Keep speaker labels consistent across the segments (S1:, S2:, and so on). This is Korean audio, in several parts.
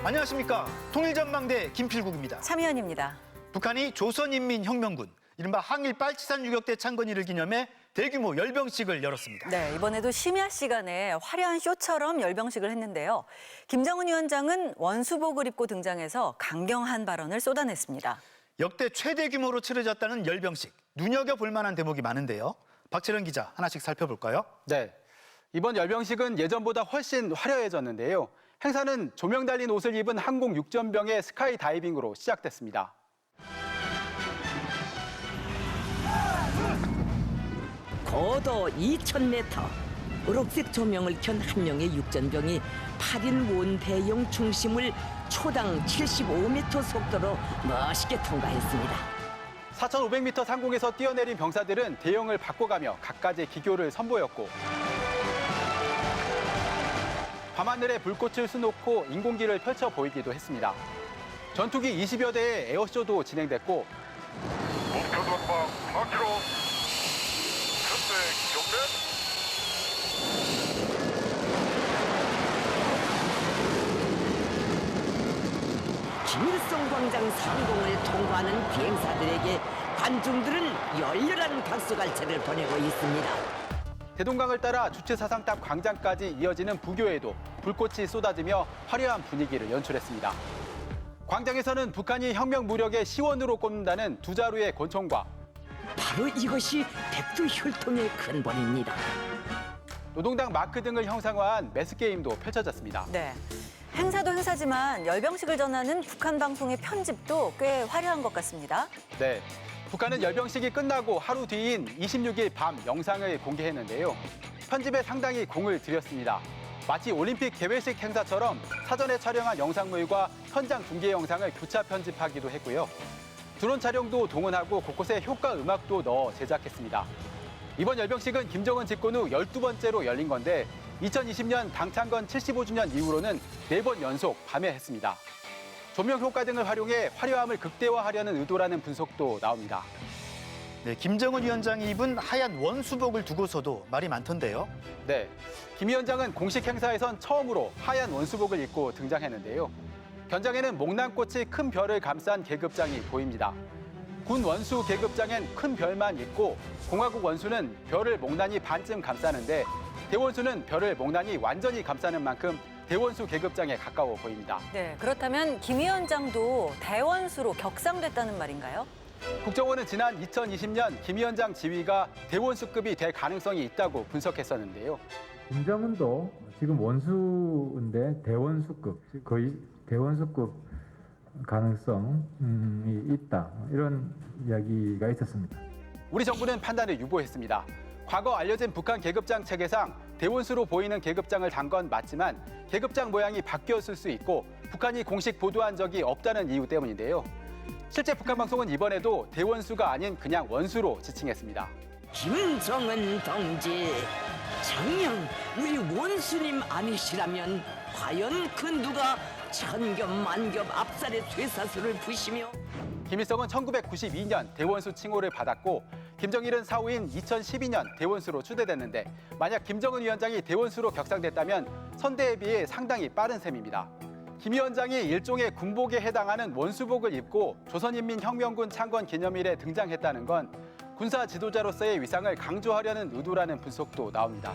S1: 안녕하십니까. 통일전망대 김필국입니다.
S2: 참여연입니다.
S1: 북한이 조선인민혁명군, 이른바 항일 빨치산 유격대 창건일을 기념해 대규모 열병식을 열었습니다.
S2: 네, 이번에도 심야 시간에 화려한 쇼처럼 열병식을 했는데요. 김정은 위원장은 원수복을 입고 등장해서 강경한 발언을 쏟아냈습니다.
S1: 역대 최대 규모로 치러졌다는 열병식, 눈여겨볼 만한 대목이 많은데요. 박철현 기자, 하나씩 살펴볼까요?
S3: 네, 이번 열병식은 예전보다 훨씬 화려해졌는데요. 행사는 조명 달린 옷을 입은 항공 육전병의 스카이 다이빙으로 시작됐습니다.
S4: 고도 2,000m, 초록색 조명을 켠 한 명의 육전병이 8인 원대용 중심을 초당 75m 속도로 멋있게 통과했습니다.
S3: 4,500m 상공에서 뛰어내린 병사들은 대형을 바꿔가며 갖가지 기교를 선보였고 밤하늘에 불꽃을 수놓고 인공기를 펼쳐 보이기도 했습니다. 전투기 20여 대의 에어쇼도 진행됐고
S5: 목표 전방 4km 현대 경례
S4: 김일성 광장 상공을 통과하는 비행사들에게 관중들은 열렬한 박수갈채를 보내고 있습니다.
S3: 대동강을 따라 주체사상탑 광장까지 이어지는 부교에도 불꽃이 쏟아지며 화려한 분위기를 연출했습니다. 광장에서는 북한이 혁명 무력의 시원으로 꼽는다는 두 자루의 권총과
S4: 바로 이것이 백두혈통의 근본입니다.
S3: 노동당 마크 등을 형상화한 매스게임도 펼쳐졌습니다.
S2: 네, 행사도 행사지만 열병식을 전하는 북한 방송의 편집도 꽤 화려한 것 같습니다.
S3: 네, 북한은 열병식이 끝나고 하루 뒤인 26일 밤 영상을 공개했는데요. 편집에 상당히 공을 들였습니다. 마치 올림픽 개회식 행사처럼 사전에 촬영한 영상물과 현장 중계 영상을 교차 편집하기도 했고요. 드론 촬영도 동원하고 곳곳에 효과 음악도 넣어 제작했습니다. 이번 열병식은 김정은 집권 후 12번째로 열린 건데 2020년 당 창건 75주년 이후로는 4번 연속 밤에 했습니다. 조명 효과 등을 활용해 화려함을 극대화하려는 의도라는 분석도 나옵니다.
S1: 네, 김정은 위원장이 입은 하얀 원수복을 두고서도 말이 많던데요.
S3: 네, 김 위원장은 공식 행사에선 처음으로 하얀 원수복을 입고 등장했는데요. 견장에는 목란꽃이 큰 별을 감싼 계급장이 보입니다. 군 원수 계급장엔 큰 별만 있고 공화국 원수는 별을 목란이 반쯤 감싸는데 대원수는 별을 목란이 완전히 감싸는 만큼 대원수 계급장에 가까워 보입니다.
S2: 네, 그렇다면 김 위원장도 대원수로 격상됐다는 말인가요?
S3: 국정원은 지난 2020년 김 위원장 지위가 대원수급이 될 가능성이 있다고 분석했었는데요.
S6: 김정은도 지금 원수인데 대원수급, 거의 대원수급 가능성이 있다, 이런 이야기가 있었습니다.
S3: 우리 정부는 판단을 유보했습니다. 과거 알려진 북한 계급장 체계상 대원수로 보이는 계급장을 단 건 맞지만 계급장 모양이 바뀌었을 수 있고 북한이 공식 보도한 적이 없다는 이유 때문인데요. 실제 북한 방송은 이번에도 대원수가 아닌 그냥 원수로 지칭했습니다.
S4: 김정은 동지, 정녕 우리 원수님 아니시라면 과연 그 누가 천겹만겹 앞살의 쇠사슬을 부시며
S3: 김일성은 1992년 대원수 칭호를 받았고 김정일은 사후인 2012년 대원수로 추대됐는데 만약 김정은 위원장이 대원수로 격상됐다면 선대에 비해 상당히 빠른 셈입니다. 김 위원장이 일종의 군복에 해당하는 원수복을 입고 조선인민혁명군 창건 기념일에 등장했다는 건 군사 지도자로서의 위상을 강조하려는 의도라는 분석도 나옵니다.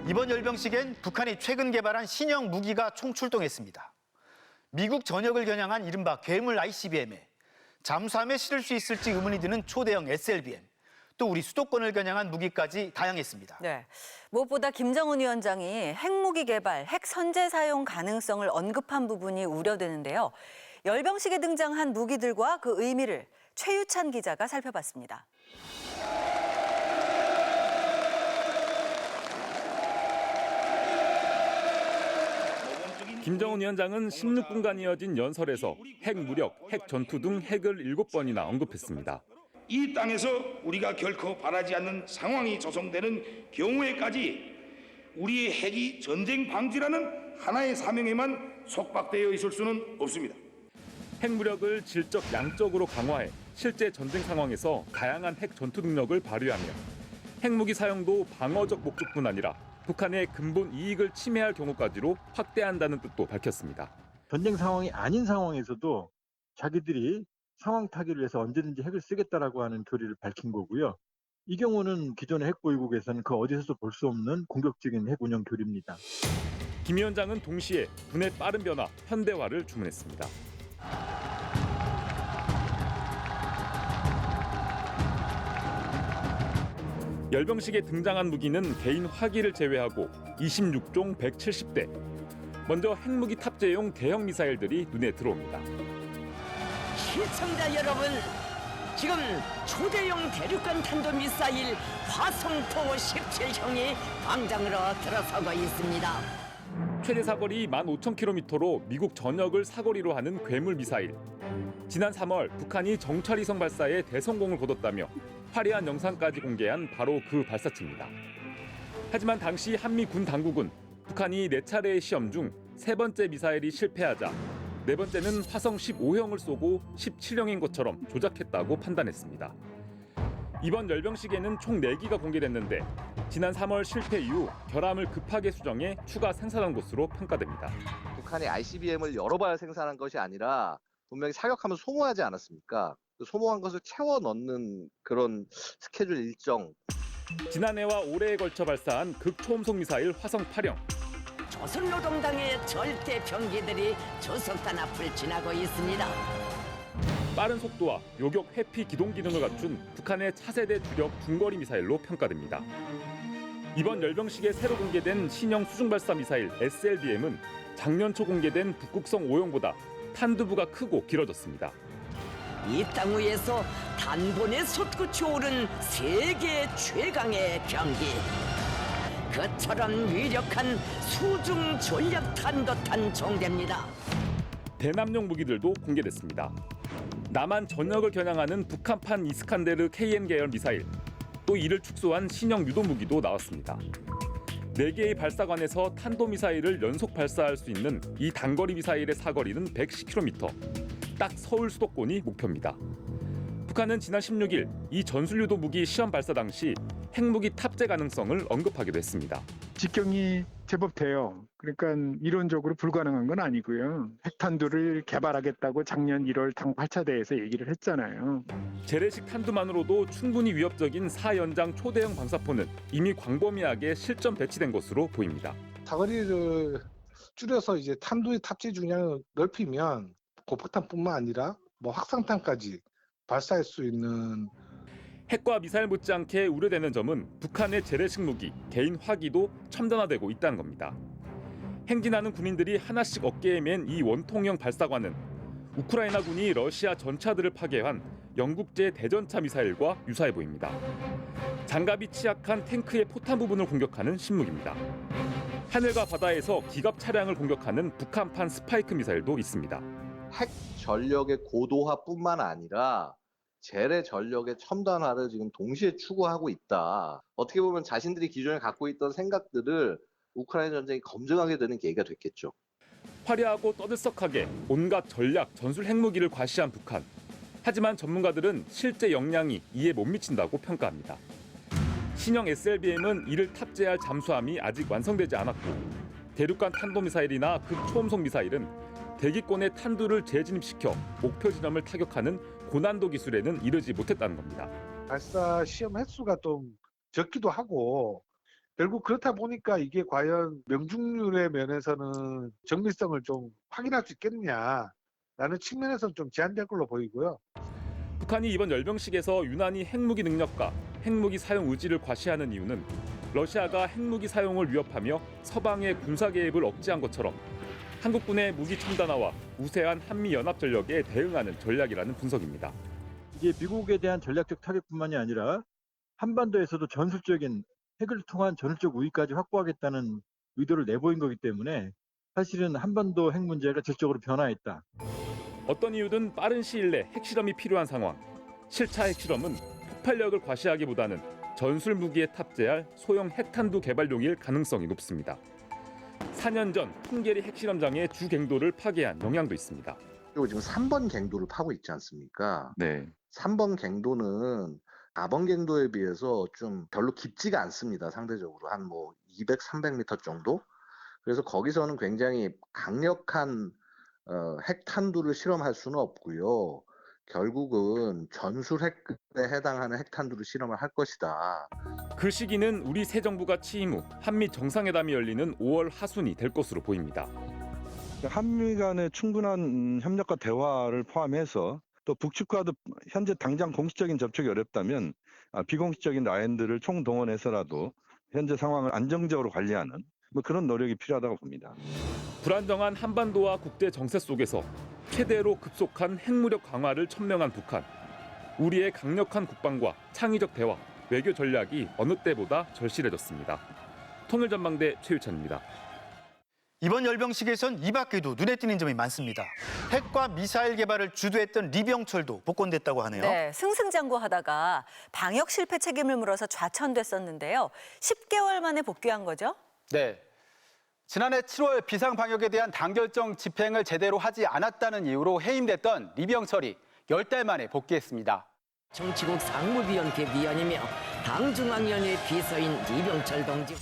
S1: 이번 열병식엔 북한이 최근 개발한 신형 무기가 총출동했습니다. 미국 전역을 겨냥한 이른바 괴물 ICBM에 잠수함에 실을 수 있을지 의문이 드는 초대형 SLBM, 또 우리 수도권을 겨냥한 무기까지 다양했습니다.
S2: 네, 무엇보다 김정은 위원장이 핵무기 개발, 핵 선제 사용 가능성을 언급한 부분이 우려되는데요. 열병식에 등장한 무기들과 그 의미를 최유찬 기자가 살펴봤습니다.
S7: 김정은 위원장은 16분간 이어진 연설에서 핵 무력, 핵 전투 등 핵을 7번이나 언급했습니다.
S8: 이 땅에서 우리가 결코 바라지 않는 상황이 조성되는 경우에까지 우리의 핵이 전쟁 방지라는 하나의 사명에만 속박되어 있을 수는 없습니다.
S7: 핵무력을 질적 양적으로 강화해 실제 전쟁 상황에서 다양한 핵 전투 능력을 발휘하며 핵무기 사용도 방어적 목적뿐 아니라 북한의 근본 이익을 침해할 경우까지로 확대한다는 뜻도 밝혔습니다.
S6: 전쟁 상황이 아닌 상황에서도 자기들이 상황 타개를 위해서 언제든지 핵을 쓰겠다라고 하는 교리를 밝힌 거고요. 이 경우는 기존의 핵 보유국에서는 그 어디서도 볼 수 없는 공격적인 핵 운영 교리입니다.
S7: 김 위원장은 동시에 군의 빠른 변화, 현대화를 주문했습니다. 열병식에 등장한 무기는 개인 화기를 제외하고 26종 170대. 먼저 핵무기 탑재용 대형 미사일들이 눈에 들어옵니다.
S4: 시청자 여러분, 지금 초대형 대륙간 탄도미사일 화성포 17형이 광장으로 들어서고 있습니다.
S7: 최대 사거리 15,000km로 미국 전역을 사거리로 하는 괴물 미사일. 지난 3월 북한이 정찰위성 발사에 대성공을 거뒀다며 화려한 영상까지 공개한 바로 그 발사체입니다. 하지만 당시 한미 군 당국은 북한이 4차례의 시험 중 3번째 미사일이 실패하자 4번째는 화성 15형을 쏘고 17형인 것처럼 조작했다고 판단했습니다. 이번 열병식에는 총 4기가 공개됐는데 지난 3월 실패 이후 결함을 급하게 수정해 추가 생산한 것으로 평가됩니다.
S9: 북한이 ICBM을 여러 발 생산한 것이 아니라 분명히 사격하면 소모하지 않았습니까? 그 소모한 것을 채워 넣는 그런 스케줄 일정.
S7: 지난해와 올해에 걸쳐 발사한 극초음속 미사일 화성 8형.
S4: 조선노동당의 절대 병기들이 조속단 앞을 지나고 있습니다.
S7: 빠른 속도와 요격 회피 기동 기능을 갖춘 북한의 차세대 주력 중거리 미사일로 평가됩니다. 이번 열병식에 새로 공개된 신형 수중발사 미사일 SLBM은 작년 초 공개된 북극성 5형보다 탄두부가 크고 길어졌습니다.
S4: 이 땅 위에서 단번에 솟구쳐 오른 세계 최강의 병기. 그처럼 위력한 수중 전략 탄도탄 종대입니다.
S7: 대남용 무기들도 공개됐습니다. 남한 전역을 겨냥하는 북한판 이스칸데르 KN 계열 미사일, 또 이를 축소한 신형 유도 무기도 나왔습니다. 4개의 발사관에서 탄도미사일을 연속 발사할 수 있는 이 단거리 미사일의 사거리는 110km, 딱 서울 수도권이 목표입니다. 북한은 지난 16일 이 전술유도 무기 시험 발사 당시 핵무기 탑재 가능성을 언급하기도 했습니다.
S10: 직경이 제법 돼요. 그러니까 이론적으로 불가능한 건 아니고요. 핵탄두를 개발하겠다고 작년 1월 당 8차대에서 얘기를 했잖아요.
S7: 재래식 탄두만으로도 충분히 위협적인 4연장 초대형 방사포는 이미 광범위하게 실전 배치된 것으로 보입니다.
S11: 사거리를 줄여서 이제 탄두의 탑재 중량을 넓히면 고폭탄뿐만 아니라 확상탄까지 발사할 수 있는.
S7: 핵과 미사일 못지않게 우려되는 점은 북한의 재래식 무기, 개인 화기도 첨단화되고 있다는 겁니다. 행진하는 군인들이 하나씩 어깨에 맨 이 원통형 발사관은 우크라이나군이 러시아 전차들을 파괴한 영국제 대전차 미사일과 유사해 보입니다. 장갑이 취약한 탱크의 포탄 부분을 공격하는 신무기입니다. 하늘과 바다에서 기갑 차량을 공격하는 북한판 스파이크 미사일도 있습니다.
S9: 핵 전력의 고도화뿐만 아니라 재래 전력의 첨단화를 지금 동시에 추구하고 있다. 어떻게 보면 자신들이 기존에 갖고 있던 생각들을 우크라이나 전쟁이 검증하게 되는 계기가 됐겠죠.
S7: 화려하고 떠들썩하게 온갖 전략, 전술 핵무기를 과시한 북한. 하지만 전문가들은 실제 역량이 이에 못 미친다고 평가합니다. 신형 SLBM은 이를 탑재할 잠수함이 아직 완성되지 않았고 대륙간 탄도미사일이나 극초음속 미사일은 대기권의 탄두를 재진입시켜 목표 지점을 타격하는 고난도 기술에는 이르지 못했다는 겁니다.
S11: 발사 시험 횟수가 좀 적기도 하고 결국 그렇다 보니까 이게 과연 명중률의 면에서는 정밀성을 좀 확인할 수 있겠느냐라는 측면에서는 좀 제한될 걸로 보이고요.
S7: 북한이 이번 열병식에서 유난히 핵무기 능력과 핵무기 사용 의지를 과시하는 이유는 러시아가 핵무기 사용을 위협하며 서방의 군사 개입을 억제한 것처럼 한국군의 무기 첨단화와 우세한 한미 연합 전력에 대응하는 전략이라는 분석입니다.
S6: 이게 미국에 대한 전략적 타격뿐만이 아니라 한반도에서도 전술적인 핵을 통한 전술적 우위까지 확보하겠다는 의도를 내보인 거기 때문에 사실은 한반도 핵 문제가 질적으로 변화했다.
S7: 어떤 이유든 빠른 시일 내 핵실험이 필요한 상황. 실차 핵실험은 폭발력을 과시하기보다는 전술 무기에 탑재할 소형 핵탄두 개발용일 가능성이 높습니다. 4년 전 풍계리 핵실험장의 주갱도를 파괴한 영향도 있습니다.
S9: 그리고 지금 3번 갱도를 파고 있지 않습니까?
S7: 네.
S9: 3번 갱도는 4번 갱도에 비해서 좀 별로 깊지가 않습니다. 상대적으로 한 뭐 200, 300m 정도. 그래서 거기서는 굉장히 강력한 핵탄두를 실험할 수는 없고요. 결국은 전술 핵에 해당하는 핵탄두를 실험을 할 것이다.
S7: 그 시기는 우리 새 정부가 취임 후 한미 정상회담이 열리는 5월 하순이 될 것으로 보입니다.
S12: 한미 간의 충분한 협력과 대화를 포함해서 또 북측과도 현재 당장 공식적인 접촉이 어렵다면 비공식적인 라인들을 총동원해서라도 현재 상황을 안정적으로 관리하는 그런 노력이 필요하다고 봅니다.
S7: 불안정한 한반도와 국제 정세 속에서 최대로 급속한 핵무력 강화를 천명한 북한. 우리의 강력한 국방과 창의적 대화, 외교 전략이 어느 때보다 절실해졌습니다. 통일전망대 최유찬입니다.
S1: 이번 열병식에선 이 밖에도 눈에 띄는 점이 많습니다. 핵과 미사일 개발을 주도했던 리병철도 복권됐다고 하네요.
S2: 네, 승승장구하다가 방역 실패 책임을 물어서 좌천됐었는데요. 10개월 만에 복귀한 거죠?
S3: 네. 지난해 7월 비상방역에 대한 단결적 집행을 제대로 하지 않았다는 이유로 해임됐던 리병철이 10달 만에 복귀했습니다.
S4: 정치국 상무위원회 위원이며 당중앙위원회 비서인 리병철 동지.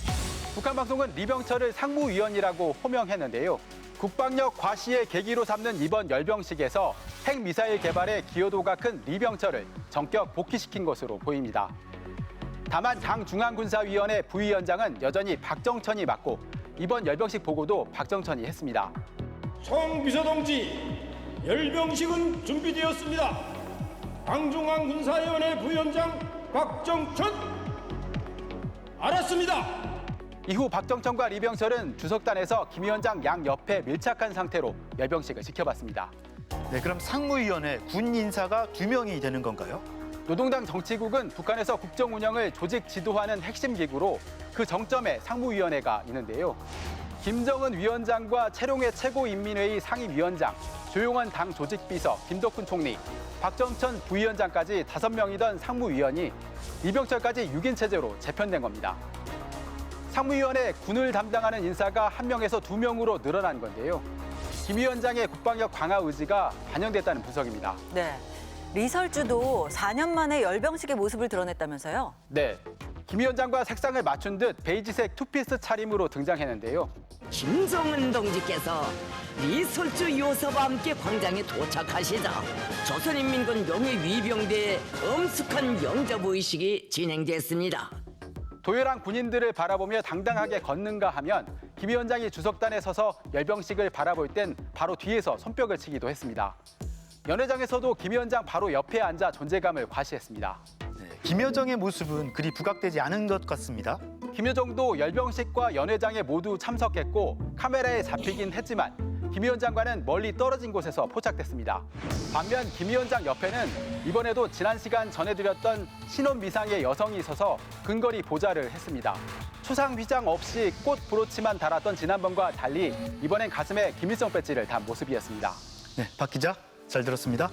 S3: 북한 방송은 리병철을 상무위원이라고 호명했는데요. 국방력 과시의 계기로 삼는 이번 열병식에서 핵미사일 개발에 기여도가 큰 리병철을 전격 복귀시킨 것으로 보입니다. 다만 당중앙군사위원회 부위원장은 여전히 박정천이 맡고 이번 열병식 보고도 박정천이 했습니다.
S8: 총비서동지, 열병식은 준비되었습니다. 당중앙군사위원회 부위원장 박정천, 알았습니다.
S3: 이후 박정천과 리병철은 주석단에서 김 위원장 양옆에 밀착한 상태로 열병식을 지켜봤습니다.
S1: 네, 그럼 상무위원회 군 인사가 2명이 되는 건가요?
S3: 노동당 정치국은 북한에서 국정 운영을 조직 지도하는 핵심 기구로 그 정점에 상무위원회가 있는데요. 김정은 위원장과 최룡해 최고인민회의 상임위원장, 조용원 당 조직비서, 김덕훈 총리, 박정천 부위원장까지 5명이던 상무위원이 리병철까지 6인 체제로 재편된 겁니다. 상무위원회 군을 담당하는 인사가 1명에서 2명으로 늘어난 건데요. 김 위원장의 국방력 강화 의지가 반영됐다는 분석입니다.
S2: 네. 리설주도 4년 만에 열병식의 모습을 드러냈다면서요?
S3: 네. 김 위원장과 색상을 맞춘 듯 베이지색 투피스 차림으로 등장했는데요.
S4: 김정은 동지께서 리설주 요섭과 함께 광장에 도착하시자 조선인민군 용의위병대의 엄숙한 영접의식이 진행됐습니다.
S3: 도열한 군인들을 바라보며 당당하게 걷는가 하면 김 위원장이 주석단에 서서 열병식을 바라볼 땐 바로 뒤에서 손뼉을 치기도 했습니다. 연회장에서도 김 위원장 바로 옆에 앉아 존재감을 과시했습니다.
S1: 네, 김여정의 모습은 그리 부각되지 않은 것 같습니다.
S3: 김여정도 열병식과 연회장에 모두 참석했고 카메라에 잡히긴 했지만 김 위원장과는 멀리 떨어진 곳에서 포착됐습니다. 반면 김 위원장 옆에는 이번에도 지난 시간 전해드렸던 신혼 미상의 여성이 서서 근거리 보좌를 했습니다. 초상 휘장 없이 꽃 브로치만 달았던 지난번과 달리 이번엔 가슴에 김일성 배지를 단 모습이었습니다.
S1: 네, 박 기자 잘 들었습니다.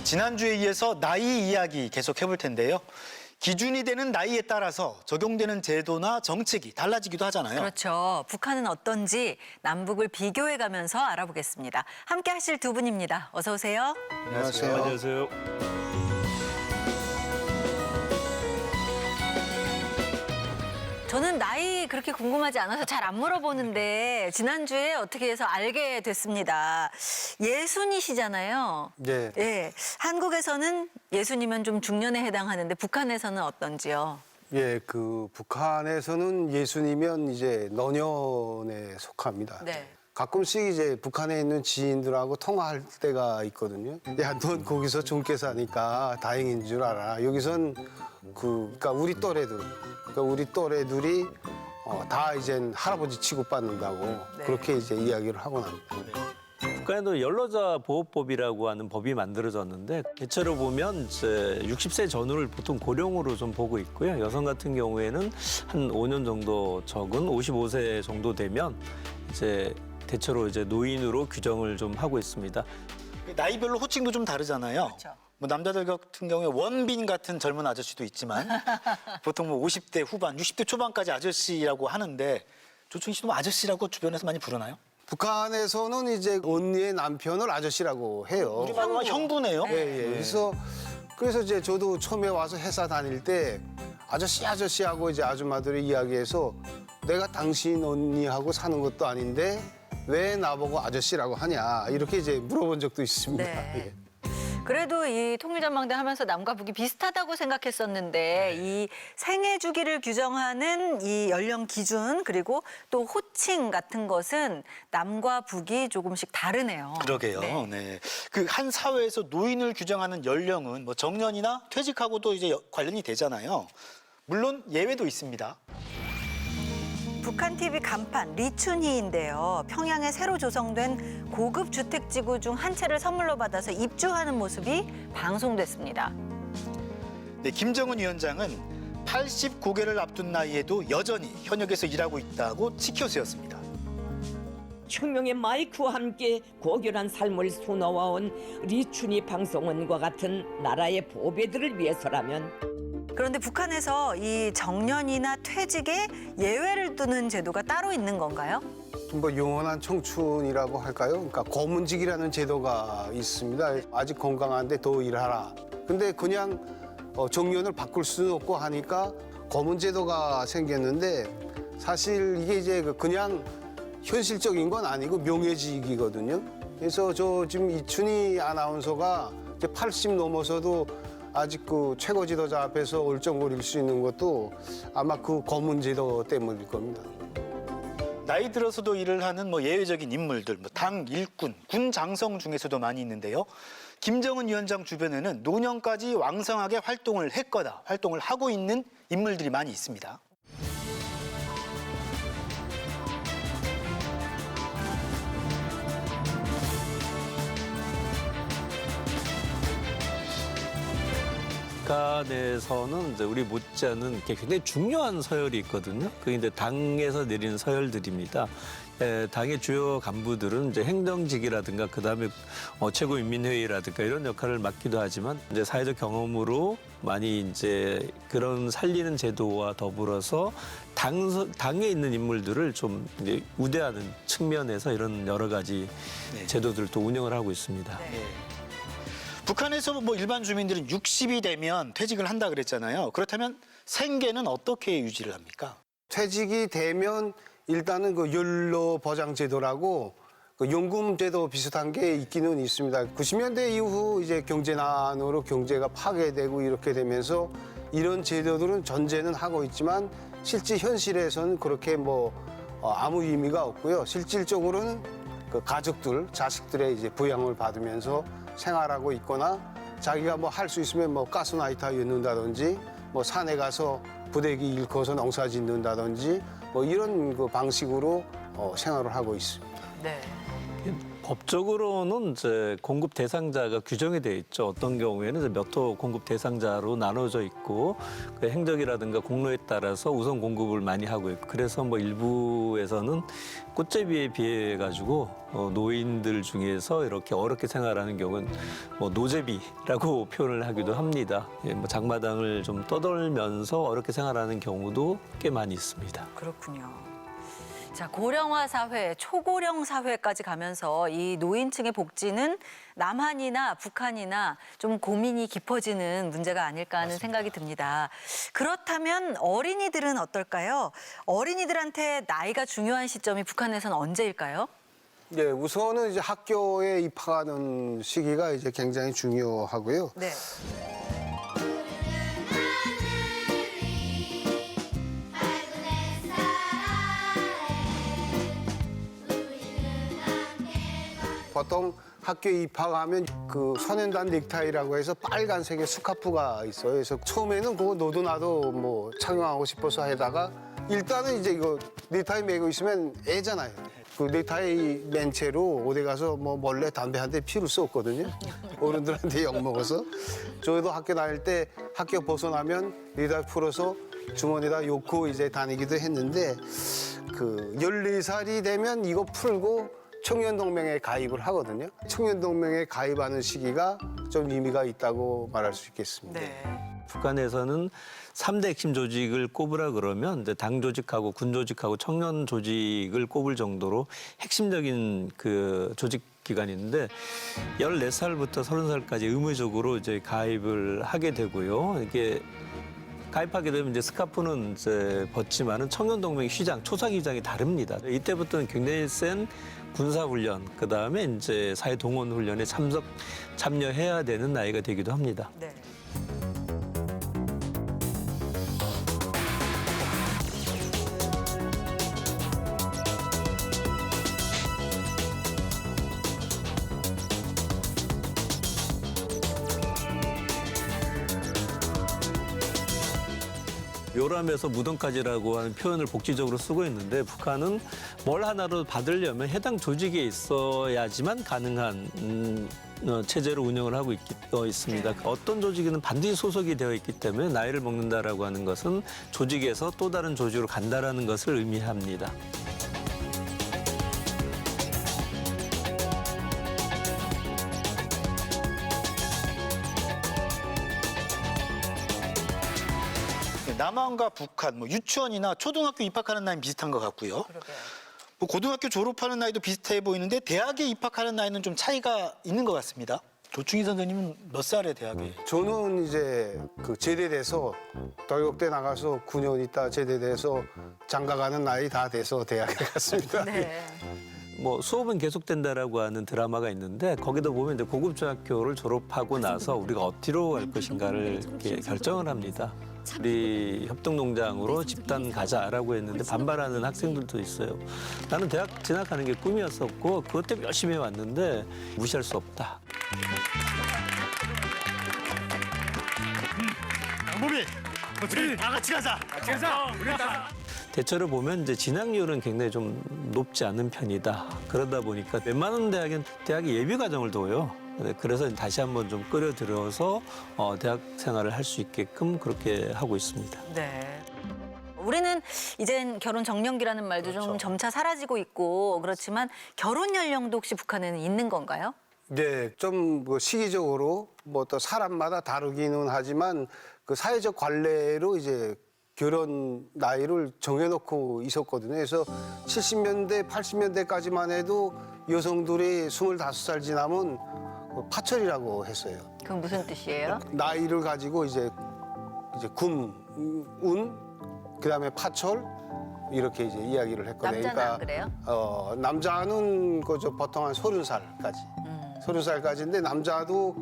S1: 지난주에 이어서 나이 이야기 계속 해볼 텐데요. 기준이 되는 나이에 따라서 적용되는 제도나 정책이 달라지기도 하잖아요.
S2: 그렇죠. 북한은 어떤지 남북을 비교해가면서 알아보겠습니다. 함께 하실 두 분입니다. 어서 오세요.
S1: 안녕하세요.
S7: 안녕하세요.
S2: 저는 나이 그렇게 궁금하지 않아서 잘 안 물어보는데 지난주에 어떻게 해서 알게 됐습니다. 예순이시잖아요.
S13: 네.
S2: 예. 한국에서는 예순이면 좀 중년에 해당하는데 북한에서는 어떤지요?
S13: 예, 그 북한에서는 예순이면 이제 노년에 속합니다.
S2: 네.
S13: 가끔씩 이제 북한에 있는 지인들하고 통화할 때가 있거든요. 야, 넌 거기서 젊게 사니까 다행인 줄 알아. 여기선 그러니까 우리 또래들이 다 이젠 할아버지 취급받는다고
S2: 네.
S13: 그렇게 이제 이야기를 하고 납니다.
S14: 북한에도 연로자 보호법이라고 하는 법이 만들어졌는데 대체로 보면 60세 전후를 보통 고령으로 좀 보고 있고요. 여성 같은 경우에는 한 5년 정도 적은 55세 정도 되면 이제 대체로 이제 노인으로 규정을 좀 하고 있습니다.
S1: 나이별로 호칭도 좀 다르잖아요.
S2: 그렇죠.
S1: 뭐 남자들 같은 경우에 원빈 같은 젊은 아저씨도 있지만 보통 뭐 50대 후반, 60대 초반까지 아저씨라고 하는데 조충희 씨도 뭐 아저씨라고 주변에서 많이 부르나요?
S13: 북한에서는 이제 언니의 남편을 아저씨라고 해요.
S1: 우리말로 형부네요.
S13: 예. 그래서 이제 저도 처음에 와서 회사 다닐 때 아저씨하고 이제 아줌마들이 이야기해서 내가 당신 언니하고 사는 것도 아닌데 왜 나보고 아저씨라고 하냐 이렇게 이제 물어본 적도 있습니다.
S2: 네.
S13: 예.
S2: 그래도 이 통일전망대 하면서 남과 북이 비슷하다고 생각했었는데 이 생애 주기를 규정하는 이 연령 기준 그리고 또 호칭 같은 것은 남과 북이 조금씩 다르네요.
S1: 그러게요. 네. 그 한 사회에서 노인을 규정하는 연령은 뭐 정년이나 퇴직하고도 이제 관련이 되잖아요. 물론 예외도 있습니다.
S2: 북한 TV 간판 리춘희인데요. 평양에 새로 조성된 고급 주택지구 중 한 채를 선물로 받아서 입주하는 모습이 방송됐습니다.
S1: 네, 김정은 위원장은 89개를 앞둔 나이에도 여전히 현역에서 일하고 있다고 치켜세웠습니다.
S4: 혁명의 마이크와 함께 고결한 삶을 수놓아온 리춘희 방송원과 같은 나라의 보배들을 위해서라면
S2: 그런데 북한에서 이 정년이나 퇴직에 예외를 두는 제도가 따로 있는 건가요?
S13: 뭐 영원한 청춘이라고 할까요? 그러니까 고문직이라는 제도가 있습니다. 아직 건강한데 더 일하라. 근데 그냥 정년을 바꿀 수는 없고 하니까 고문 제도가 생겼는데 사실 이게 이제 그냥 현실적인 건 아니고 명예직이거든요. 그래서 저 지금 이춘희 아나운서가 이제 80 넘어서도 아직 그 최고 지도자 앞에서 얼쩡거릴 수 있는 것도 아마 그 고문 제도 때문일 겁니다.
S1: 나이 들어서도 일을 하는 뭐 예외적인 인물들, 뭐 당 일꾼, 군 장성 중에서도 많이 있는데요. 김정은 위원장 주변에는 노년까지 왕성하게 활동을 했거나 활동을 하고 있는 인물들이 많이 있습니다.
S14: 북한에서는 이제 우리 못지않은 굉장히 중요한 서열이 있거든요. 그게 이제 당에서 내리는 서열들입니다. 당의 주요 간부들은 이제 행정직이라든가 그다음에 최고인민회의라든가 이런 역할을 맡기도 하지만 이제 사회적 경험으로 많이 이제 그런 살리는 제도와 더불어서 당에 있는 인물들을 좀 이제 우대하는 측면에서 이런 여러 가지 제도들도 운영을 하고 있습니다.
S1: 북한에서 뭐 일반 주민들은 60이 되면 퇴직을 한다 그랬잖아요. 그렇다면 생계는 어떻게 유지를 합니까?
S13: 퇴직이 되면 일단은 그 연로 보장 제도라고 그 연금 제도 비슷한 게 있기는 있습니다. 90년대 이후 이제 경제난으로 경제가 파괴되고 이렇게 되면서 이런 제도들은 전제는 하고 있지만 실제 현실에서는 그렇게 뭐 아무 의미가 없고요. 실질적으로는 그 가족들, 자식들의 이제 부양을 받으면서 생활하고 있거나 자기가 뭐 할 수 있으면 뭐 가스나이터 였는다든지 뭐 산에 가서 부대기 일커서 농사 짓는다든지 뭐 이런 그 방식으로 생활을 하고 있습니다.
S2: 네.
S14: 법적으로는 이제 공급 대상자가 규정이 돼 있죠. 어떤 경우에는 이제 몇 호 공급 대상자로 나눠져 있고 그 행적이라든가 공로에 따라서 우선 공급을 많이 하고 있고 그래서 뭐 일부에서는 꽃제비에 비해 가지고 노인들 중에서 이렇게 어렵게 생활하는 경우는 뭐 노제비라고 표현을 하기도 합니다. 뭐 장마당을 좀 떠돌면서 어렵게 생활하는 경우도 꽤 많이 있습니다.
S2: 그렇군요. 자, 고령화 사회, 초고령 사회까지 가면서 이 노인층의 복지는 남한이나 북한이나 좀 고민이 깊어지는 문제가 아닐까 하는 생각이 듭니다. 그렇다면 어린이들은 어떨까요? 어린이들한테 나이가 중요한 시점이 북한에서는 언제일까요?
S13: 네, 우선은 이제 학교에 입학하는 시기가 이제 굉장히 중요하고요.
S2: 네.
S13: 보통 학교에 입학하면 그 소년단 넥타이라고 해서 빨간색의 스카프가 있어요. 그래서 처음에는 그거 너도 나도 뭐 착용하고 싶어서 하다가 일단은 이제 이거 넥타이 메고 있으면 애잖아요. 그 넥타이 맨 채로 어디 가서 뭐 몰래 담배 한 대 피울 수 없거든요. 어른들한테 욕먹어서. 저희도 학교 다닐 때 학교 벗어나면 넥타이 풀어서 주머니에다 놓고 이제 다니기도 했는데 그 14살이 되면 이거 풀고 청년동맹에 가입을 하거든요. 청년동맹에 가입하는 시기가 좀 의미가 있다고 말할 수 있겠습니다.
S14: 북한에서는 3대 핵심 조직을 꼽으라 그러면 이제 당 조직하고 군 조직하고 청년 조직을 꼽을 정도로 핵심적인 그 조직 기관인데 14살부터 30살까지 의무적으로 이제 가입을 하게 되고요. 이게 가입하게 되면 이제 스카프는 이제 벗지만은 청년동맹 휘장, 초상 휘장이 다릅니다. 이때부터는 굉장히 센 군사훈련, 그 다음에 이제 사회동원 훈련에 참여해야 되는 나이가 되기도 합니다. 묘람에서 무덤까지라고 하는 표현을 복지적으로 쓰고 있는데 북한은 뭘 하나로 받으려면 해당 조직에 있어야지만 가능한 체제로 운영을 하고 있습니다. 어떤 조직에는 반드시 소속이 되어 있기 때문에 나이를 먹는다라고 하는 것은 조직에서 또 다른 조직으로 간다라는 것을 의미합니다.
S1: 남한과 북한, 뭐 유치원이나 초등학교 입학하는 나이 비슷한 것 같고요. 뭐 고등학교 졸업하는 나이도 비슷해 보이는데 대학에 입학하는 나이는 좀 차이가 있는 것 같습니다. 조충희 선생님은 몇 살에 대학에?
S13: 저는 이제 그 제대돼서 도육대 나가서 9년 있다 제대돼서 장가가는 나이 다 돼서 대학에 갔습니다.
S14: 뭐 수업은 계속된다라고 하는 드라마가 있는데 거기다 보면 이제 고급 중학교를 졸업하고 나서 우리가 어디로 갈 것인가를 이렇게 결정을 합니다. 우리 협동농장으로 집단 가자라고 했는데 반발하는 학생들도 있어요. 나는 대학 진학하는 게 꿈이었었고 그것 때문에 열심히 해왔는데 무시할 수 없다.
S1: 양보비, 우리 다 같이 가자. 같이 가자. 우리 다.
S14: 대체로 보면 이제 진학률은 굉장히 좀 높지 않은 편이다. 그러다 보니까 웬만한 대학이 예비 과정을 둬요. 그래서 다시 한번 좀 끌어들여서 대학 생활을 할 수 있게끔 그렇게 하고 있습니다.
S2: 우리는 이젠 결혼 정년기라는 말도 좀 점차 사라지고 있고 그렇지만 결혼 연령도 혹시 북한에는 있는 건가요?
S13: 네, 좀 뭐 시기적으로 뭐 또 사람마다 다르기는 하지만 그 사회적 관례로 이제 결혼 나이를 정해놓고 있었거든요. 그래서 70년대, 80년대까지만 해도 여성들이 25살 지나면 파철이라고 했어요.
S2: 그건 무슨 뜻이에요?
S13: 나이를 가지고 이제 군, 운, 그다음에 파철 이렇게 이제 이야기를 했거든요.
S2: 남자는 안 그래요?
S13: 남자는 그저 보통 한 30살까지. 30살까지인데 남자도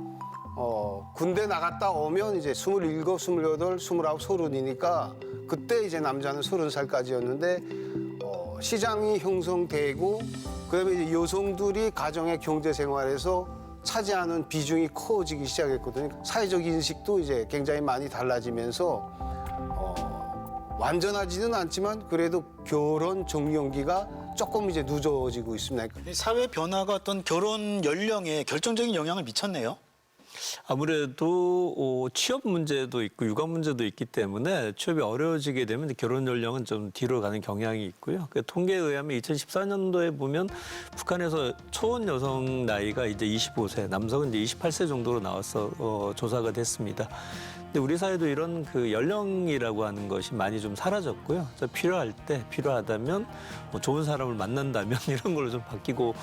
S13: 군대 나갔다 오면 이제 27, 28, 29, 30이니까 그때 이제 남자는 30살까지였는데 시장이 형성되고 그다음에 이제 여성들이 가정의 경제 생활에서 차지하는 비중이 커지기 시작했거든요. 사회적 인식도 이제 굉장히 많이 달라지면서 완전하지는 않지만 그래도 결혼 정년기가 조금 이제 늦어지고 있습니다.
S1: 사회 변화가 어떤 결혼 연령에 결정적인 영향을 미쳤네요.
S14: 아무래도 취업 문제도 있고 육아 문제도 있기 때문에 취업이 어려워지게 되면 결혼 연령은 좀 뒤로 가는 경향이 있고요. 그 통계에 의하면 2014년도에 보면 북한에서 초혼 여성 나이가 이제 25세, 남성은 이제 28세 정도로 나와서 조사가 됐습니다. 근데 우리 사회도 이런 그 연령이라고 하는 것이 많이 좀 사라졌고요. 필요할 때 필요하다면 뭐 좋은 사람을 만난다면 이런 걸로 좀 바뀌고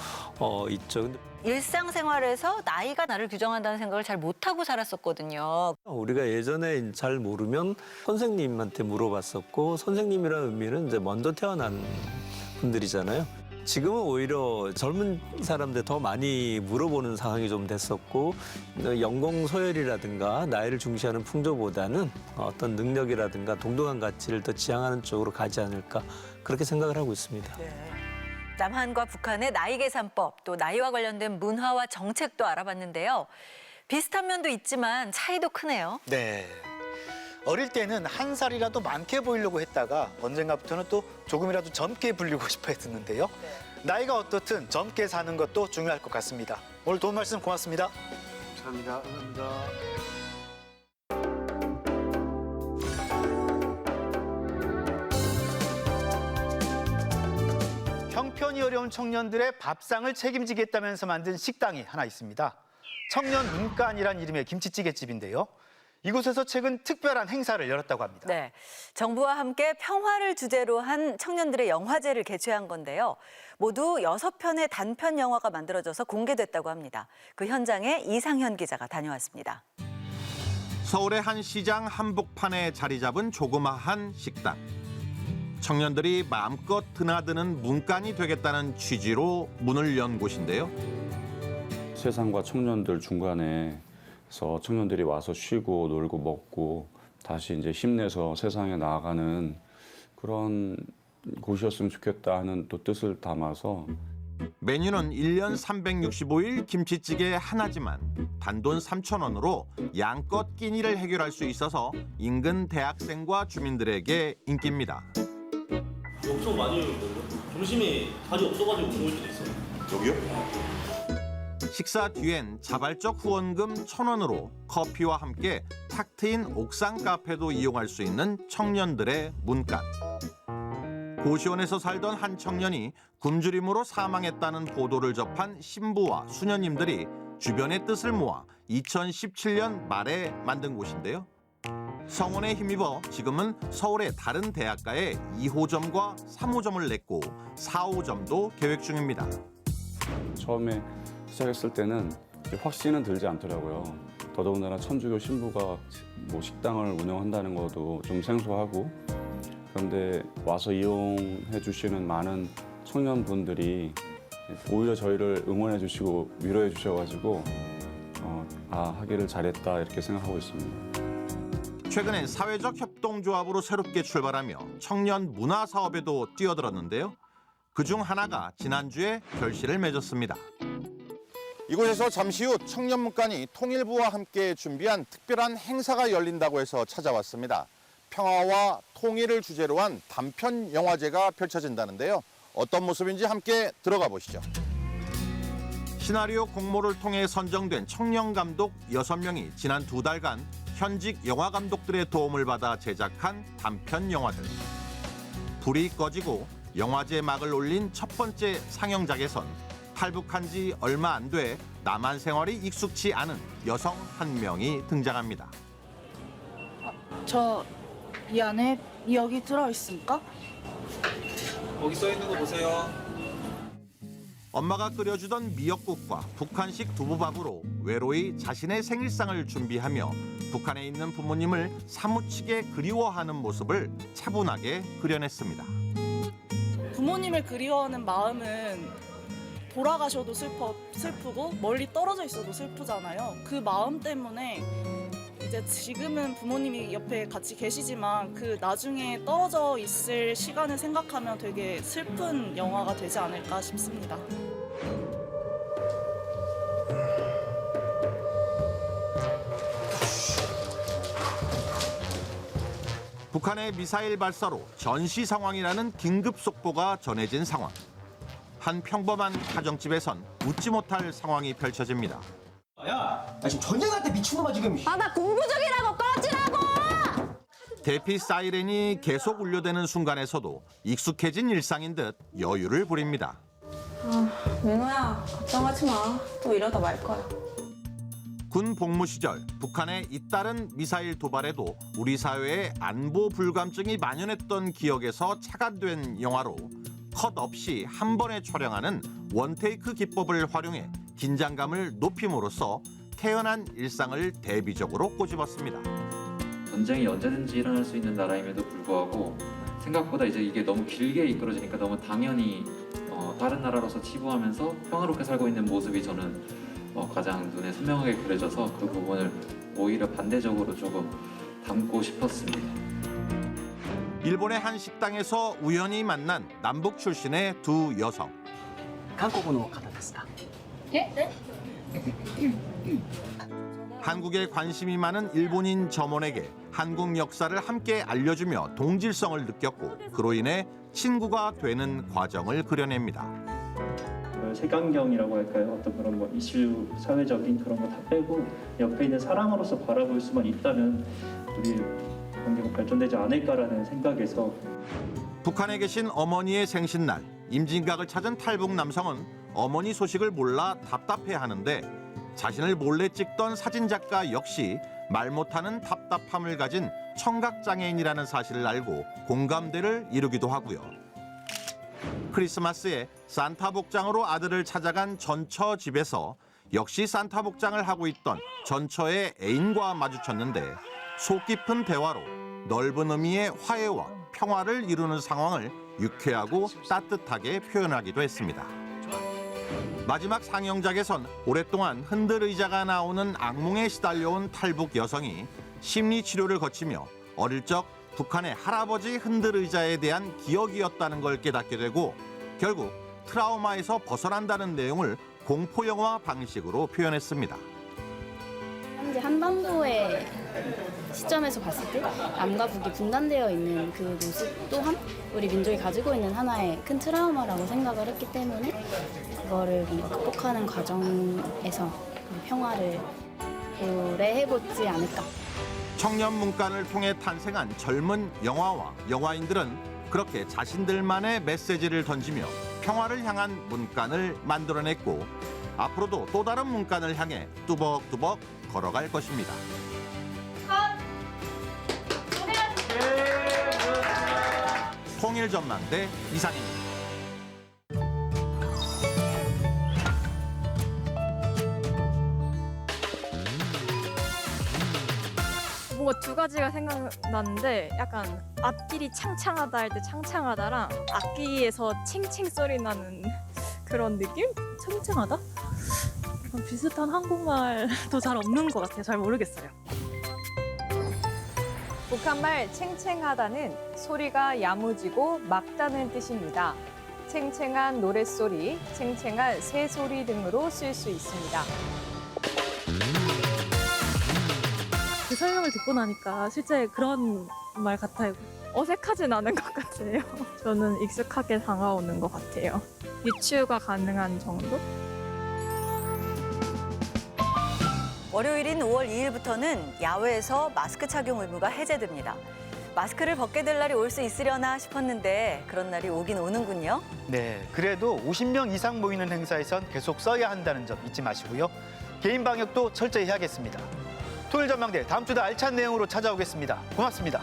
S14: 있죠.
S2: 일상생활에서 나이가 나를 규정한다는 생각을 잘 못하고 살았었거든요.
S14: 우리가 예전에 잘 모르면 선생님한테 물어봤었고 선생님이라는 의미는 이제 먼저 태어난 분들이잖아요. 지금은 오히려 젊은 사람들 더 많이 물어보는 상황이 좀 됐었고 연공서열이라든가 나이를 중시하는 풍조보다는 어떤 능력이라든가 동등한 가치를 더 지향하는 쪽으로 가지 않을까 그렇게 생각을 하고 있습니다.
S2: 남한과 북한의 나이 계산법, 또 나이와 관련된 문화와 정책도 알아봤는데요. 비슷한 면도 있지만 차이도 크네요.
S1: 네. 어릴 때는 한 살이라도 많게 보이려고 했다가 언젠가부터는 또 조금이라도 젊게 불리고 싶어 했었는데요. 나이가 어떻든 젊게 사는 것도 중요할 것 같습니다. 오늘 도움 말씀 고맙습니다.
S13: 감사합니다.
S1: 형편이 어려운 청년들의 밥상을 책임지겠다면서 만든 식당이 하나 있습니다. 청년 문간이란 이름의 김치찌개집인데요. 이곳에서 최근 특별한 행사를 열었다고 합니다.
S2: 네, 정부와 함께 평화를 주제로 한 청년들의 영화제를 개최한 건데요. 모두 6편의 단편 영화가 만들어져서 공개됐다고 합니다. 그 현장에 이상현 기자가 다녀왔습니다.
S15: 서울의 한 시장 한복판에 자리 잡은 조그마한 식당. 청년들이 마음껏 드나드는 문간이 되겠다는 취지로 문을 연 곳인데요.
S16: 세상과 청년들 중간에서 청년들이 와서 쉬고 놀고 먹고 다시 이제 힘내서 세상에 나아가는 그런 곳이었으면 좋겠다 하는 또 뜻을 담아서
S15: 메뉴는 1년 365일 김치찌개 하나지만 단돈 3,000원으로 양껏 끼니를 해결할 수 있어서 인근 대학생과 주민들에게 인기입니다.
S17: 엄청 많이 먹어요. 점심이 자리 없어가지고 못 먹을 때도 있어요.
S15: 여기요? 식사 뒤엔 자발적 후원금 1,000원으로 커피와 함께 탁 트인 옥상 카페도 이용할 수 있는 청년들의 문간. 고시원에서 살던 한 청년이 굶주림으로 사망했다는 보도를 접한 신부와 수녀님들이 주변의 뜻을 모아 2017년 말에 만든 곳인데요. 성원에 힘입어 지금은 서울의 다른 대학가에 2호점과 3호점을 냈고 4호점도 계획 중입니다.
S16: 처음에 시작했을 때는 확신은 들지 않더라고요. 더더군다나 천주교 신부가 뭐 식당을 운영한다는 것도 좀 생소하고, 그런데 와서 이용해 주시는 많은 청년분들이 오히려 저희를 응원해 주시고 위로해 주셔가지고 하기를 잘했다 이렇게 생각하고 있습니다.
S15: 최근엔 사회적 협동조합으로 새롭게 출발하며 청년 문화 사업에도 뛰어들었는데요. 그중 하나가 지난주에 결실을 맺었습니다. 이곳에서 잠시 후 청년문간이 통일부와 함께 준비한 특별한 행사가 열린다고 해서 찾아왔습니다. 평화와 통일을 주제로 한 단편 영화제가 펼쳐진다는데요. 어떤 모습인지 함께 들어가 보시죠. 시나리오 공모를 통해 선정된 청년 감독 6명이 지난 2달간 현직 영화 감독들의 도움을 받아 제작한 단편 영화들. 불이 꺼지고 영화제 막을 올린 첫 번째 상영작에선 탈북한 지 얼마 안 돼 남한 생활이 익숙치 않은 여성 한 명이 등장합니다.
S18: 저 이 안에 미역이 들어있습니까?
S17: 거기 써 있는 거 보세요.
S15: 엄마가 끓여주던 미역국과 북한식 두부밥으로 외로이 자신의 생일상을 준비하며 북한에 있는 부모님을 사무치게 그리워하는 모습을 차분하게 그려냈습니다.
S18: 부모님을 그리워하는 마음은 돌아가셔도 슬프고 멀리 떨어져 있어도 슬프잖아요. 그 마음 때문에 이제 지금은 부모님이 옆에 같이 계시지만 그 나중에 떨어져 있을 시간을 생각하면 되게 슬픈 영화가 되지 않을까 싶습니다.
S15: 북한의 미사일 발사로 전시 상황이라는 긴급 속보가 전해진 상황. 한 평범한 가정집에선 웃지 못할 상황이 펼쳐집니다.
S17: 야, 나 지금 전쟁할 때 미친놈아 지금.
S19: 나 공부 중이라고 꺼지라고!
S15: 대피 사이렌이 계속 울려대는 순간에서도 익숙해진 일상인 듯 여유를 부립니다.
S19: 민호야, 걱정하지 마. 또 이러다 말 거야.
S15: 군 복무 시절 북한의 잇따른 미사일 도발에도 우리 사회에 안보 불감증이 만연했던 기억에서 착안된 영화로 컷 없이 한 번에 촬영하는 원테이크 기법을 활용해 긴장감을 높임으로써 태연한 일상을 대비적으로 꼬집었습니다.
S20: 전쟁이 언제든지 일어날 수 있는 나라임에도 불구하고 생각보다 이제 이게 너무 길게 이끌어지니까 너무 당연히 다른 나라로서 치부하면서 평화롭게 살고 있는 모습이 저는 가장 눈에 선명하게 그려져서 그 부분을 오히려 반대적으로 조금 담고 싶었습니다.
S15: 일본의 한 식당에서 우연히 만난 남북 출신의 두 여성.
S17: 한국의方ですか?
S19: 네?
S15: 한국에 관심이 많은 일본인 점원에게 한국 역사를 함께 알려주며 동질성을 느꼈고 그로 인해 친구가 되는 과정을 그려냅니다.
S21: 색안경이라고 할까요? 어떤 그런 뭐 이슈 사회적인 그런 거 다 빼고 옆에 있는 사람으로서 바라볼 수만 있다면 우리 관계가 발전되지 않을까라는 생각에서
S15: 북한에 계신 어머니의 생신날 임진각을 찾은 탈북 남성은 어머니 소식을 몰라 답답해하는데 자신을 몰래 찍던 사진작가 역시 말 못하는 답답함을 가진 청각장애인이라는 사실을 알고 공감대를 이루기도 하고요. 크리스마스에 산타 복장으로 아들을 찾아간 전처 집에서 역시 산타 복장을 하고 있던 전처의 애인과 마주쳤는데 속 깊은 대화로 넓은 의미의 화해와 평화를 이루는 상황을 유쾌하고 따뜻하게 표현하기도 했습니다. 마지막 상영작에선 오랫동안 흔들의자가 나오는 악몽에 시달려온 탈북 여성이 심리치료를 거치며 어릴 적 북한의 할아버지 흔들의자에 대한 기억이었다는 걸 깨닫게 되고 결국 트라우마에서 벗어난다는 내용을 공포영화 방식으로 표현했습니다.
S5: 현재 한반도의 시점에서 봤을 때 남과 북이 분단되어 있는 그 모습 또한 우리 민족이 가지고 있는 하나의 큰 트라우마라고 생각을 했기 때문에 그거를 뭔가 극복하는 과정에서 평화를 도래해보지 않을까.
S15: 청년 문간을 통해 탄생한 젊은 영화와 영화인들은 그렇게 자신들만의 메시지를 던지며 평화를 향한 문간을 만들어냈고 앞으로도 또 다른 문간을 향해 뚜벅뚜벅 걸어갈 것입니다. 통일전망대 이상입니다.
S22: 뭔가 두 가지가 생각나는데 약간 앞길이 창창하다 할 때 창창하다랑 악기에서 챙챙 소리 나는 그런 느낌?
S23: 챙챙하다? 비슷한 한국말도 잘 없는 것 같아요. 잘 모르겠어요.
S24: 북한말 챙챙하다는 소리가 야무지고 맑다는 뜻입니다. 챙챙한 노랫소리, 챙챙한 새소리 등으로 쓸 수 있습니다.
S23: 그 설명을 듣고 나니까 실제 그런 말 같아요.
S22: 어색하진 않은 것 같아요. 저는 익숙하게 다가오는 것 같아요. 유추가 가능한 정도?
S2: 월요일인 5월 2일부터는 야외에서 마스크 착용 의무가 해제됩니다. 마스크를 벗게 될 날이 올 수 있으려나 싶었는데 그런 날이 오긴 오는군요.
S1: 네, 그래도 50명 이상 모이는 행사에선 계속 써야 한다는 점 잊지 마시고요. 개인 방역도 철저히 해야겠습니다. 토요일 전망대 다음 주도 알찬 내용으로 찾아오겠습니다. 고맙습니다.